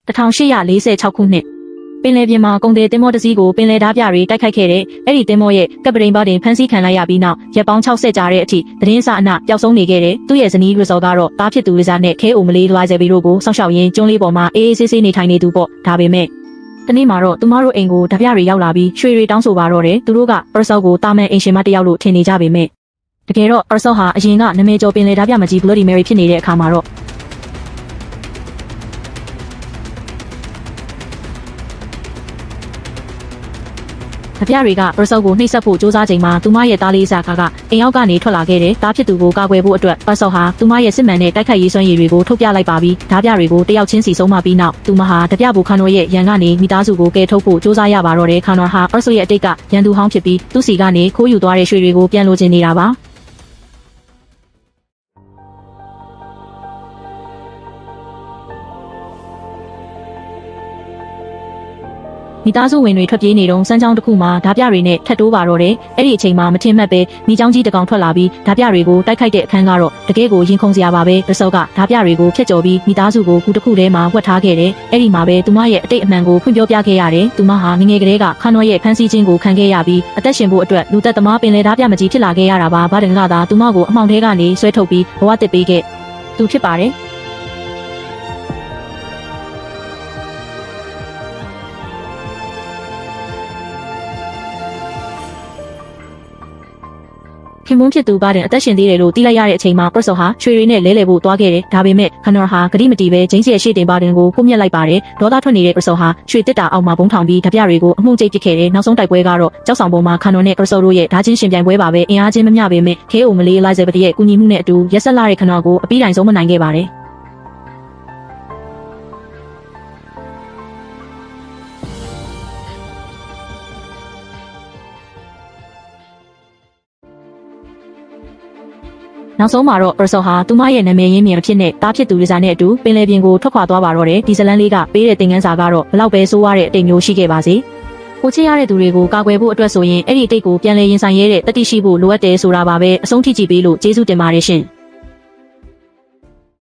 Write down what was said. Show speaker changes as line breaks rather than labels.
1846 ခုနှစ်ပင်လယ်ပြင်မှာကုန်သည်တင်မောတစည်းကိုပင်လယ်ဓားပြတွေတိုက်ခိုက်ခဲ့တဲ့အဲ့ဒီတင်မောရဲ့ကပ်ပတိန်ဘာတင်ဖမ်းဆီးခံလိုက်ရပြီးနောက်ရက်ပေါင်း60ကြာတဲ့အထိသတင်းစာအနပျောက်ဆုံးနေခဲ့တဲ့သူ့ရဲ့ဇနီးရီဇော်ကတော့တားဖြစ်သူလေးစားနဲ့ခဲအိုမလေးလွှားစေပြီးတို့ကိုစောင့်ရှောက်ရင်းကျွန်းလေးပေါ်မှာအေးအေးဆေးဆေးနေထိုင်နေသူပေါ့ဒါပေမဲ့တနေ့မှာတော့သူမတို့အိမ်ကိုဓာပြတွေရောက်လာပြီးရွှေတွေတောင်းဆိုပါတော့တယ်သူတို့ကပရဆော့ကိုတာမန်အိမ်ရှင်မတယောက်လို့ထင်နေကြပေမဲ့တကယ်တော့ပရဆော့ဟာအရင်ကနာမည်ကျော်ပင်လယ်ဓာပြမကြီး Bloody Mary ဖြစ်နေတဲ့အခါမှာတော့ဓပြတွေကပရဆော့ကိုနှိပ်စက်ဖို့စ조사ချိန်မှာသူမရဲ့သားလေးစာကအိမ်အောက်ကနေထွက်လာခဲ့တဲ့တားဖြစ်သူကိုကာကွယ်ဖို့အတွက်ပရဆော့ဟာသူမရဲ့စစ်မှန်တဲ့တိုက်ခိုက်ရေးစွမ်းရည်တွေကိုထုတ်ပြလိုက်ပါပြီးဓာပြတွေကိုတယောက်ချင်းစီဆုံးမပြီးနောက်သူမဟာဓပြဘူခါနိုရဲ့ရန်ကနေမိသားစုကိုကယ်ထုတ်ဖို့စ조사ရပါတော့တယ်ခါနော်ဟာပရဆော့ရဲ့အတိတ်ကရန်သူဟောင်းဖြစ်ပြီးသူ့စီကနေခိုးယူသွားတဲ့ရွှေတွေကိုပြန်လိုချင်နေတာပါမိသားစုဝင်တွေထွက်ပြေးနေတော့စမ်းချောင်းတစ်ခုမှာဓာပြတွေနဲ့ထပ်တိုးပါတော့တယ်။အဲ့ဒီအချိန်မှာမထင်မှတ်ပဲမိချောင်းကြီးတကောင်ထွက်လာပြီးဓာပြတွေကိုတိုက်ခိုက်တဲ့အခန်းကတော့တကယ်ကိုရင်ခုန်စရာပါပဲ။ပစောကဓာပြတွေကိုဖျက်ကျော်ပြီးမိသားစုကိုကူတစ်ခုထဲမှာဝှက်ထားခဲ့တယ်။အဲ့ဒီမှာပဲသူမရဲ့အတိတ်အမှန်ကိုဖွင့်ပြောပြခဲ့ရတယ်။သူမဟာငငယ်ကလေးကခါနော့ရဲ့ဖမ်းဆီးခြင်းကိုခံခဲ့ရပြီးအသက်ရှင်ဖို့အတွက်လူသက်သမားပင်လယ်ဓာပြမကြီးဖြစ်လာခဲ့ရတာပါ။ဘာတန်ကသာသူမကိုအမှောင်ထဲကနေဆွဲထုတ်ပြီးဘဝတစ်ပေးခဲ့သူဖြစ်ပါတယ်။ခင်မုန်းဖြစ်သူဘာတင်အသက်ရှင်သေးတယ်လို့သိလိုက်ရတဲ့အချိန်မှာပရဆော့ဟာရွှေတွေနဲ့လဲလှယ်ဖို့တွားခဲ့တယ်ဒါပေမဲ့ခနော်ဟာဂတိမတီပဲဂျင်းစီရဲ့ရှေ့တင်ဘာတင်ကိုဖုံးမြက်လိုက်ပါတယ်ဒေါသထွက်နေတဲ့ပရဆော့ဟာရွှေတစ်တာအောက်မှာဘုံထောင်ပြီးဓပြတွေကိုအမှုန့်ကျိတ်ပစ်ခဲ့တယ်နောက်ဆုံးတိုက်ပွဲကတော့ကြောက်ဆောင်ပေါ်မှာခနော်နဲ့ပရဆော့တို့ရဲ့ဓာချင်းရှင်ပြိုင်ပွဲပါပဲအင်အားချင်းမမျှပေမဲ့ခဲအိုမလေးလိုက်ဇယ်ဘတီရဲ့ကူညီမှုနဲ့အတူရက်ဆက်လာတဲ့ခနော်ကိုအပြီးတိုင်ဆုံးမနိုင်ခဲ့ပါတယ်နောက်ဆုံးမှာတော့ပရဆော့ဟာသူမရဲ့နာမည်ရင်းမြစ်ဖြစ်တဲ့တားဖြစ်သူလေးစားနဲ့အတူပင်လယ်ပြင်ကိုထွက်ခွာသွားပါတော့တယ်ဒီဇလန်လေးကပေးတဲ့သင်ခန်းစာကတော့ဘလောက်ပဲဆိုးရတဲ့အတိတ်မျိုးရှိခဲ့ပါစေကိုချစ်ရတဲ့သူတွေကိုကာကွယ်ဖို့အတွက်ဆိုရင်အဲ့ဒီအတိတ်ကိုပြန်လည်ရင်ဆိုင်ရဲတဲ့တတိရှိဖို့လိုအပ်တယ်ဆိုတာပါပဲအဆုံးထိကြည့်ပေးလို့ကျေးဇူးတင်ပါတယ်ရှင်